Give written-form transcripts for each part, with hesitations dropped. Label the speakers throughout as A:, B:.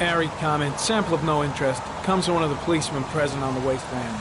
A: Airy comment, sample of no interest. Comes from one of the policemen present on the wasteland.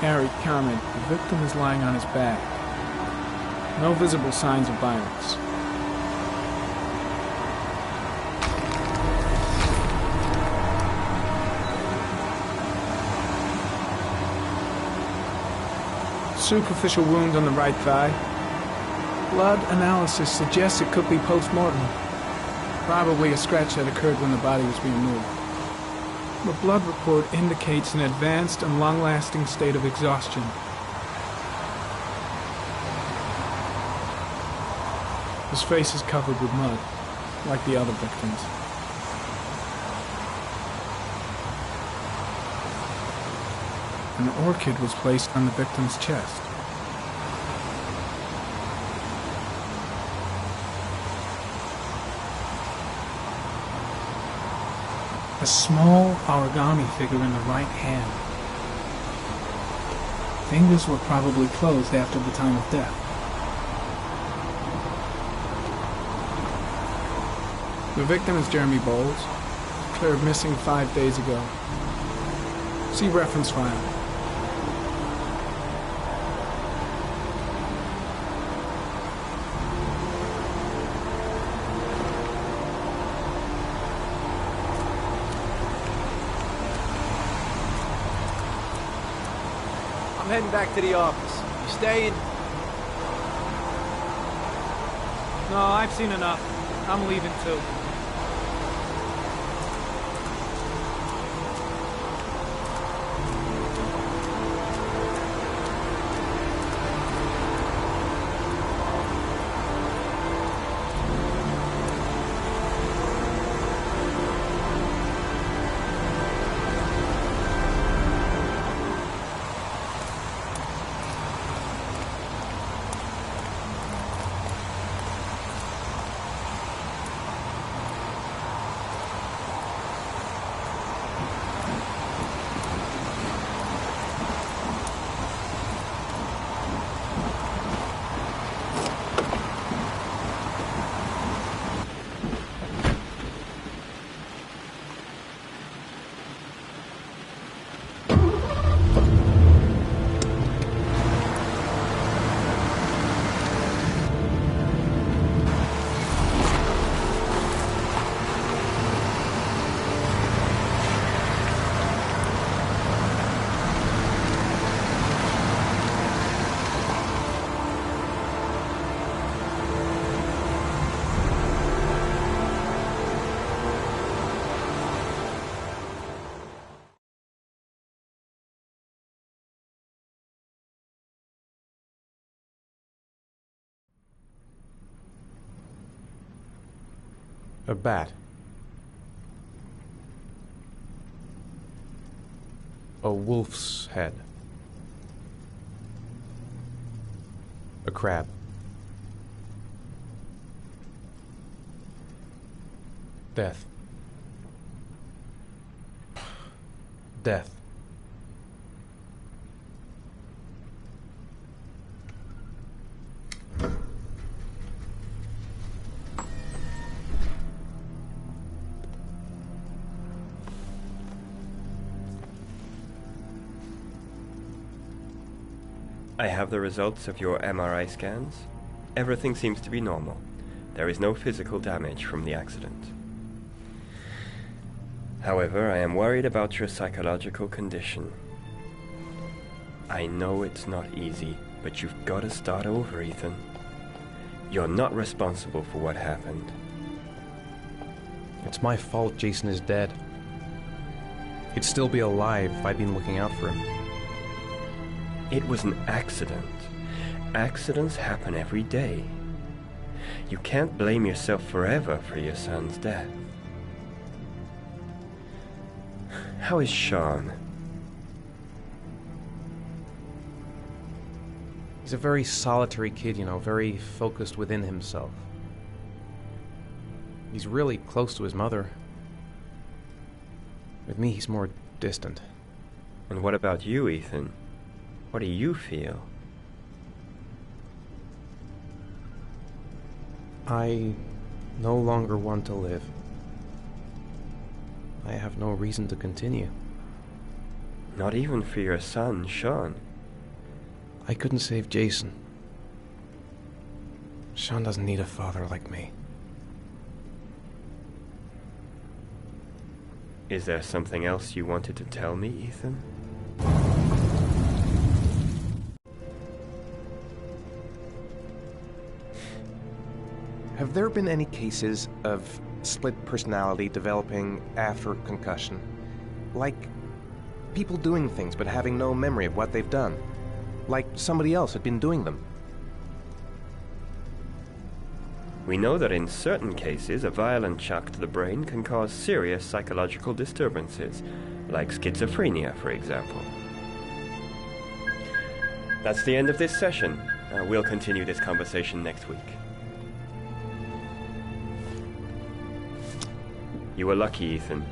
A: Harry comment, the victim is lying on his back. No visible signs of violence. Superficial wound on the right thigh. Blood analysis suggests it could be post-mortem. Probably a scratch that occurred when the body was being moved. The blood report indicates an advanced and long-lasting state of exhaustion. His face is covered with mud, like the other victims. An orchid was placed on the victim's chest. A small origami figure in the right hand. Fingers were probably closed after the time of death. The victim is Jeremy Bowles, declared missing 5 days ago. See reference file.
B: I'm heading back to the office. You staying?
A: No, I've seen enough. I'm leaving too.
C: A bat. A wolf's head. A crab. Death. Death.
D: I have the results of your MRI scans. Everything seems to be normal. There is no physical damage from the accident. However, I am worried about your psychological condition. I know it's not easy, but you've got to start over, Ethan. You're not responsible for what happened.
C: It's my fault Jason is dead. He'd still be alive if I'd been looking out for him.
D: It was an accident. Accidents happen every day. You can't blame yourself forever for your son's death. How is Sean?
C: He's a very solitary kid, you know, very focused within himself. He's really close to his mother. With me, he's more distant.
D: And what about you, Ethan? What do you feel?
C: I no longer want to live. I have no reason to continue.
D: Not even for your son, Sean.
C: I couldn't save Jason. Sean doesn't need a father like me.
D: Is there something else you wanted to tell me, Ethan?
C: Have there been any cases of split personality developing after concussion? Like people doing things but having no memory of what they've done? Like somebody else had been doing them?
D: We know that in certain cases, a violent shock to the brain can cause serious psychological disturbances, like schizophrenia, for example. That's the end of this session. We'll continue this conversation next week. You were lucky, Ethan.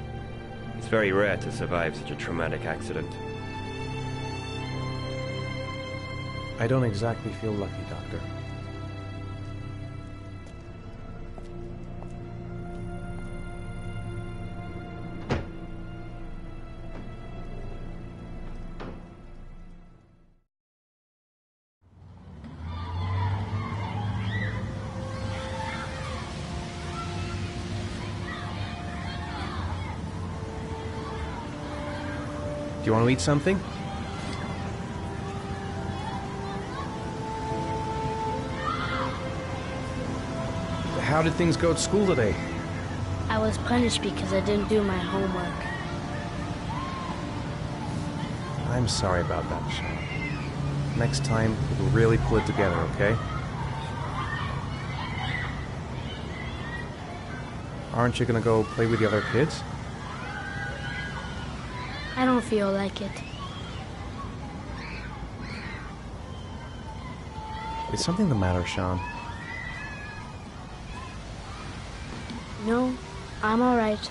D: It's very rare to survive such a traumatic accident.
C: I don't exactly feel lucky, Doctor. Do you want to eat something? How did things go at school today?
E: I was punished because I didn't do my homework.
C: I'm sorry about that, Sean. Next time, we'll really pull it together, okay? Aren't you gonna go play with the other kids?
E: I don't feel like it.
C: Is something the matter, Sean?
E: No, I'm all right.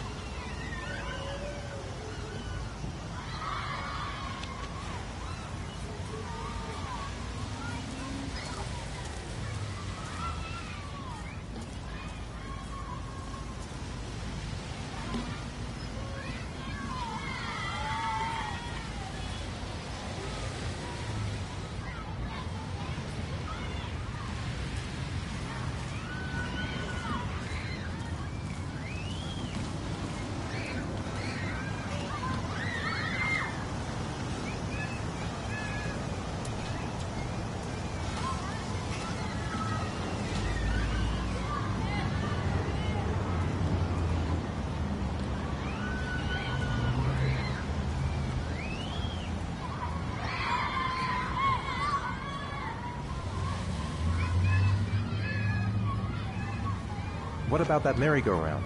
C: what about that merry-go-round?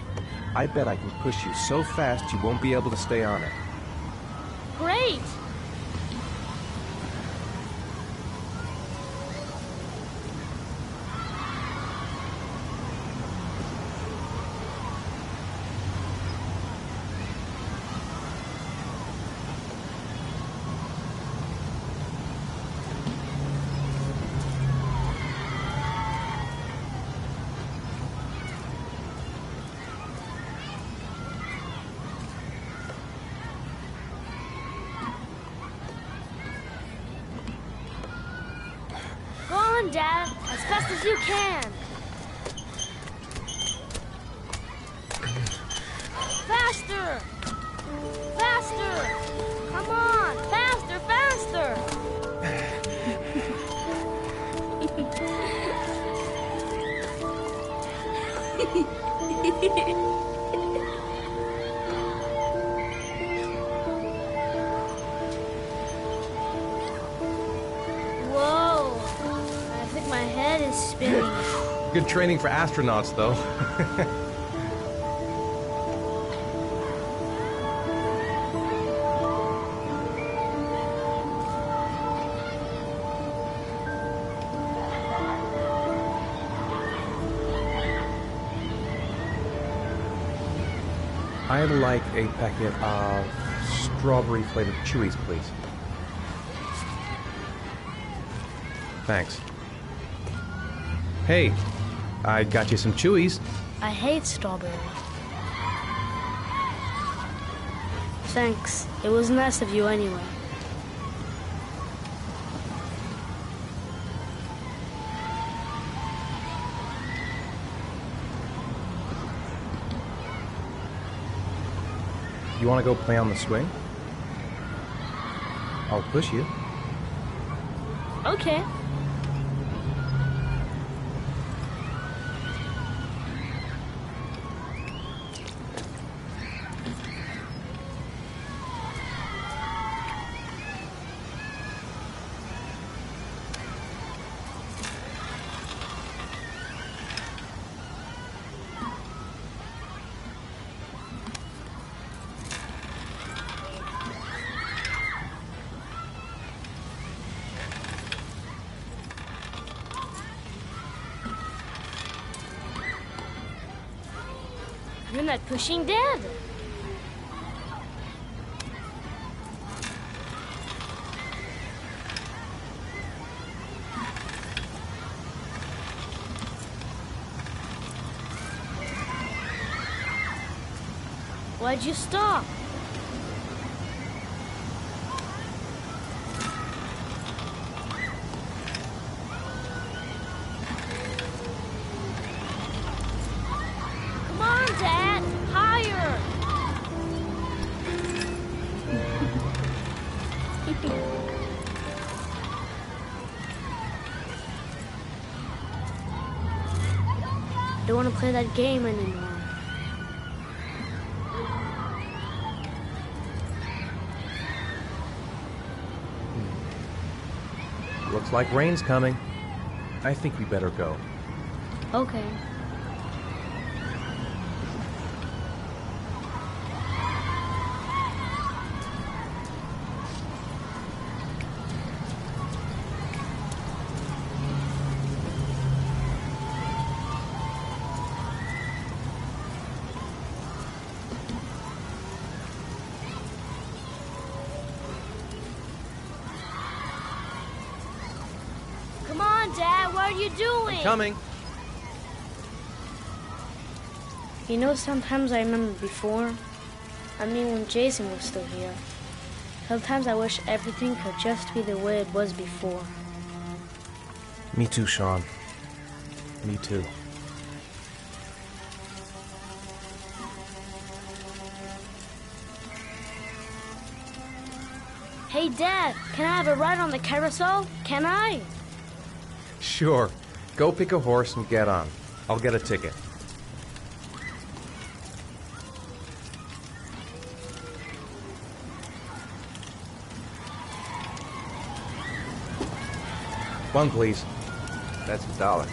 C: I bet I can push you so fast you won't be able to stay on it.
E: Great! Go on, Dad, as fast as you can. Faster! Faster! Come on, faster, faster! Whoa! I think my head is spinning.
C: Good training for astronauts, though. I'd like a packet of strawberry-flavored Chewies, please. Thanks. Hey, I got you some Chewies.
E: I hate strawberry. Thanks. It was nice of you anyway.
C: You want to go play on the swing? I'll push you.
E: Okay. You're not pushing, Dad. Why'd you stop? Come on, Dad! Higher! Don't want to play that game anymore.
C: Looks like rain's coming. I think we better go.
E: Okay. Come on, Dad, what are you doing?
C: Coming.
E: You know, sometimes I remember before. I mean, when Jason was still here. Sometimes I wish everything could just be the way it was before.
C: Me too, Sean. Me too.
E: Hey, Dad, can I have a ride on the carousel? Can I?
C: Sure. Go pick a horse and get on. I'll get a ticket. One, please. That's $1.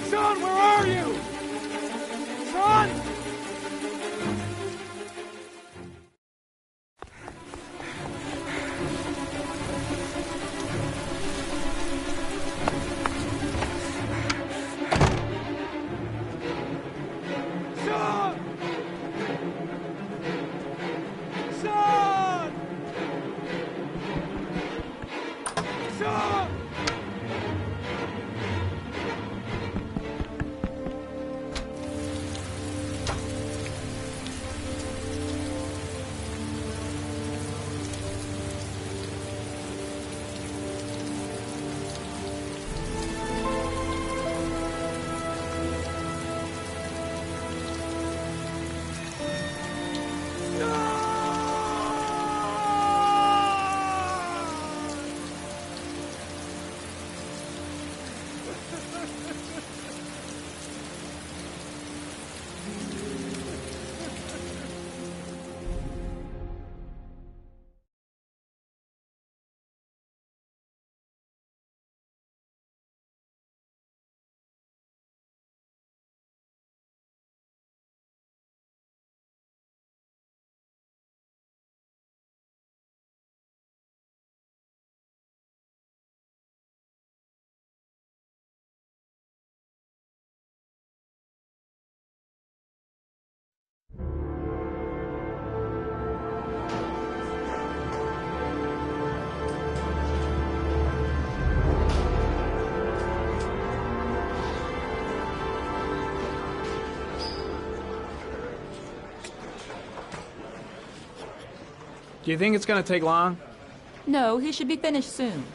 B: Son, where are you? Son! Son! Son! Son!
A: Do you think it's gonna take long?
F: No, he should be finished soon.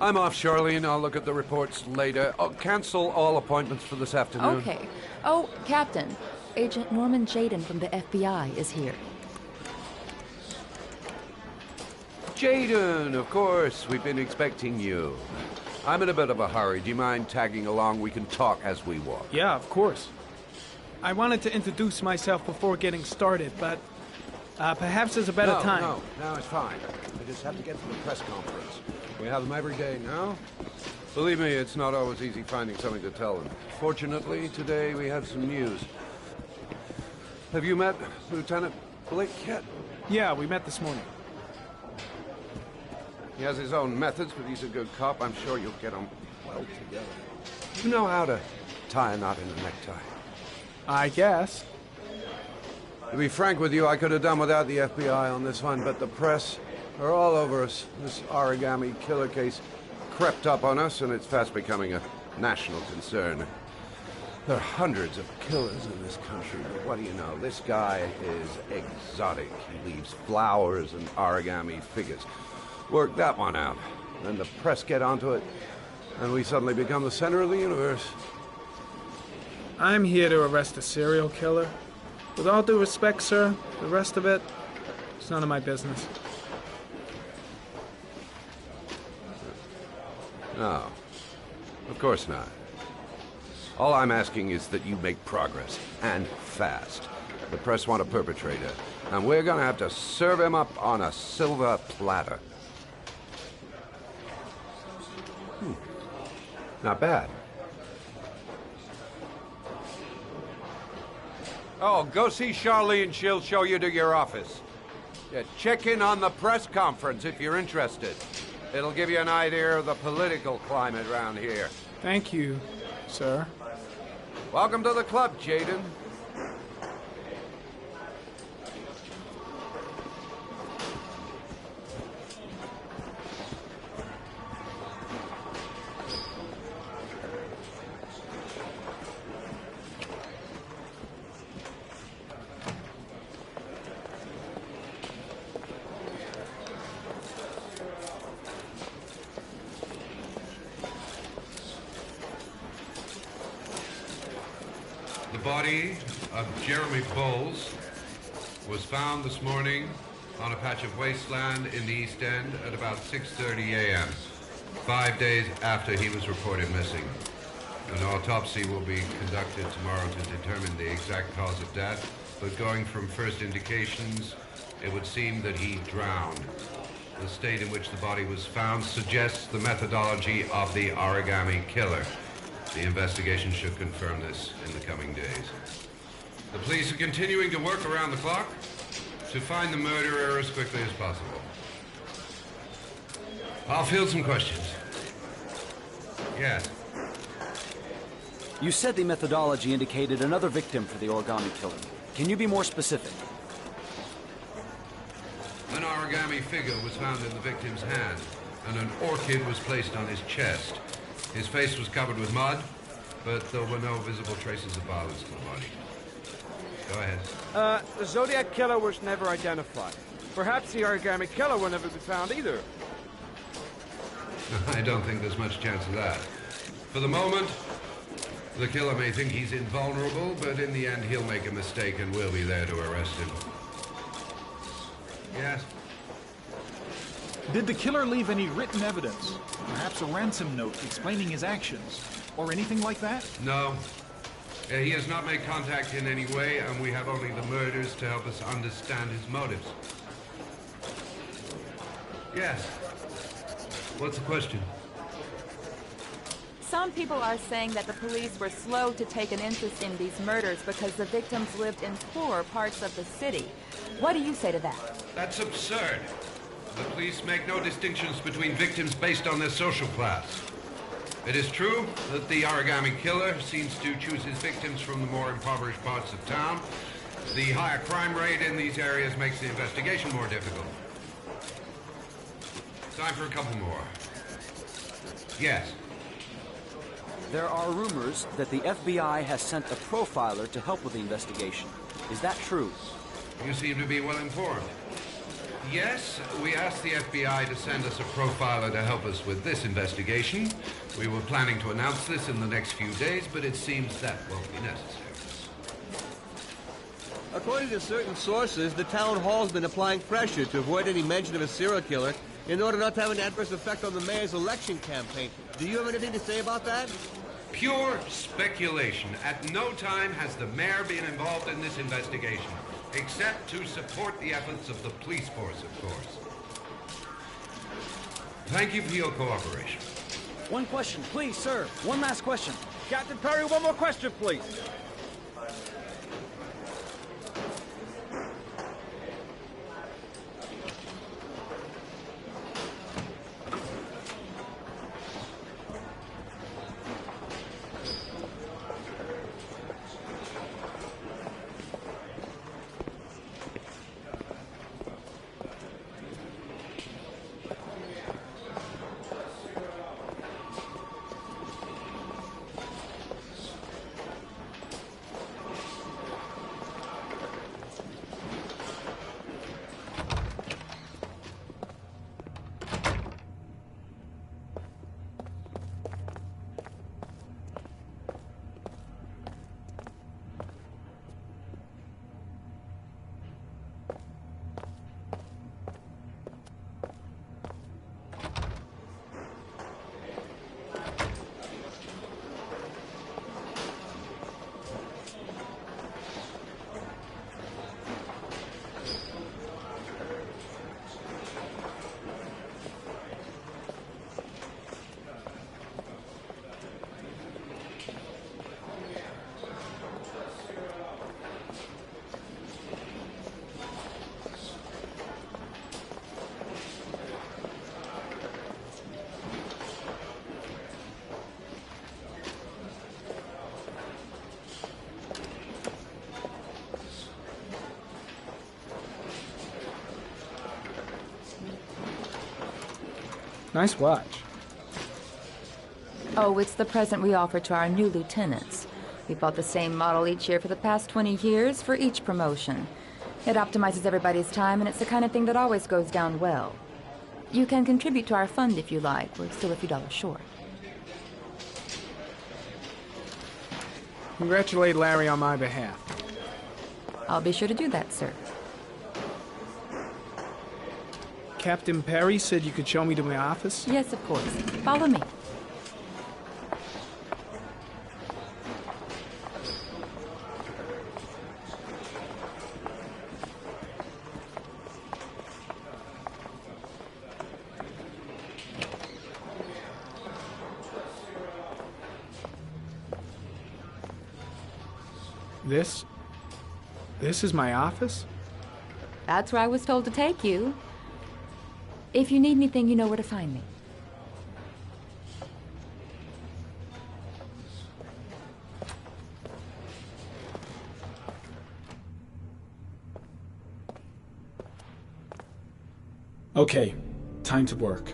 G: I'm off, Charlene. I'll look at the reports later. Oh, cancel all appointments for this afternoon.
F: Okay. Oh, Captain. Agent Norman Jaden from the FBI is here.
G: Jaden, of course. We've been expecting you. I'm in a bit of a hurry. Do you mind tagging along? We can talk as we walk.
A: Yeah, of course. I wanted to introduce myself before getting started, but perhaps there's a better time.
G: No, it's fine. I just have to get to the press conference. We have them every day now. Believe me, it's not always easy finding something to tell them. Fortunately, today we have some news. Have you met Lieutenant Blake yet?
A: Yeah, we met this morning.
G: He has his own methods, but he's a good cop. I'm sure you'll get him well together. You know how to tie a knot in a necktie.
A: I guess.
G: To be frank with you, I could have done without the FBI on this one, but the press are all over us. This origami killer case crept up on us, and it's fast becoming a national concern. There are hundreds of killers in this country, but what do you know? This guy is exotic. He leaves flowers and origami figures. Work that one out. Then the press get onto it, and we suddenly become the center of the universe.
A: I'm here to arrest a serial killer. With all due respect, sir, the rest of it, it's none of my business.
G: No, of course not. All I'm asking is that you make progress, and fast. The press want a perpetrator, and we're gonna have to serve him up on a silver platter. Not bad. Oh, go see Charlene. She'll show you to your office. Yeah, check in on the press conference if you're interested. It'll give you an idea of the political climate around here.
A: Thank you, sir.
G: Welcome to the club, Jaden. The body of Jeremy Bowles was found this morning on a patch of wasteland in the East End at about 6:30 a.m., 5 days after he was reported missing. An autopsy will be conducted tomorrow to determine the exact cause of death, but going from first indications, it would seem that he drowned. The state in which the body was found suggests the methodology of the origami killer. The investigation should confirm this in the coming days. The police are continuing to work around the clock to find the murderer as quickly as possible. I'll field some questions. Yes.
H: You said the methodology indicated another victim for the origami killer. Can you be more specific?
G: An origami figure was found in the victim's hand, and an orchid was placed on his chest. His face was covered with mud, but there were no visible traces of violence to the body. Go ahead.
B: The Zodiac killer was never identified. Perhaps the origami killer will never be found either.
G: I don't think there's much chance of that. For the moment, the killer may think he's invulnerable, but in the end he'll make a mistake and we'll be there to arrest him. Yes?
I: Did the killer leave any written evidence? Perhaps a ransom note explaining his actions? Or anything like that?
G: No. He has not made contact in any way, and we have only the murders to help us understand his motives. Yes. What's the question?
F: Some people are saying that the police were slow to take an interest in these murders because the victims lived in poorer parts of the city. What do you say to that?
G: That's absurd. The police make no distinctions between victims based on their social class. It is true that the origami killer seems to choose his victims from the more impoverished parts of town. The higher crime rate in these areas makes the investigation more difficult. Time for a couple more. Yes.
H: There are rumors that the FBI has sent a profiler to help with the investigation. Is that true?
G: You seem to be well informed. Yes, we asked the FBI to send us a profiler to help us with this investigation. We were planning to announce this in the next few days, but it seems that won't be necessary.
J: According to certain sources, the town hall's been applying pressure to avoid any mention of a serial killer in order not to have an adverse effect on the mayor's election campaign. Do you have anything to say about that?
G: Pure speculation. At no time has the mayor been involved in this investigation, except to support the efforts of the police force, of course. Thank you for your cooperation.
H: One question, please, sir. One last question.
B: Captain Perry, one more question, please.
A: Nice watch.
F: Oh, it's the present we offer to our new lieutenants. We bought the same model each year for the past 20 years for each promotion. It optimizes everybody's time, and it's the kind of thing that always goes down well. You can contribute to our fund if you like. We're still a few dollars short.
A: Congratulate Larry on my behalf.
F: I'll be sure to do that, sir.
A: Captain Perry said you could show me to my office?
F: Yes, of course. Follow me.
A: This is my office?
F: That's where I was told to take you. If you need anything, you know where to find me.
A: Okay, time to work.